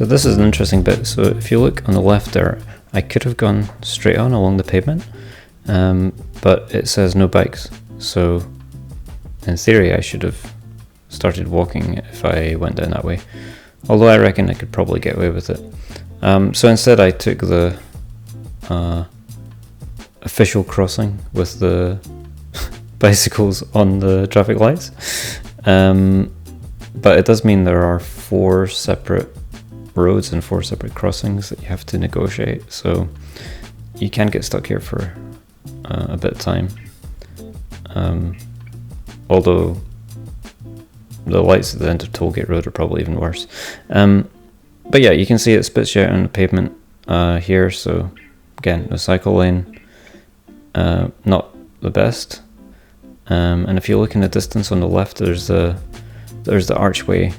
So this is an interesting bit. So if you look on the left there, I could have gone straight on along the pavement, but it says no bikes. So in theory, I should have started walking if I went down that way. Although I reckon I could probably get away with it. So instead I took the official crossing with the bicycles on the traffic lights. But it does mean there are 4 separate roads and 4 separate crossings that you have to negotiate. So you can get stuck here for a bit of time. Although the lights at the end of Tollgate Road are probably even worse. But yeah, you can see it spits you out on the pavement here. So again, the cycle lane, not the best. And if you look in the distance on the left, there's the archway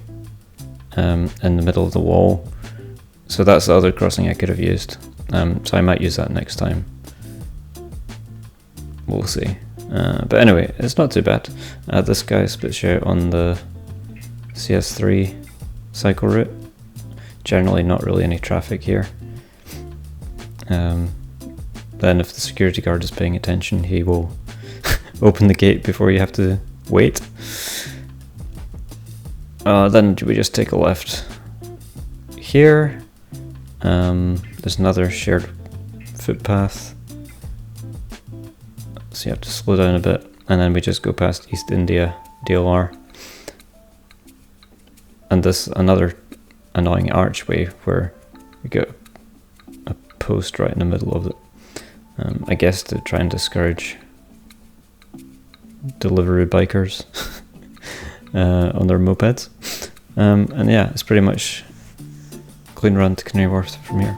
in the middle of the wall. So that's the other crossing I could have used. So I might use that next time. We'll see. But anyway, it's not too bad. This guy spits you out on the CS3 cycle route. Generally not really any traffic here. Then if the security guard is paying attention, he will open the gate before you have to wait. Then we just take a left here. There's another shared footpath, so you have to slow down a bit, and then we just go past East India DLR. And this another annoying archway where you get a post right in the middle of it. I guess to try and discourage delivery bikers on their mopeds. And yeah, it's pretty much clean run to Canary Wharf from here.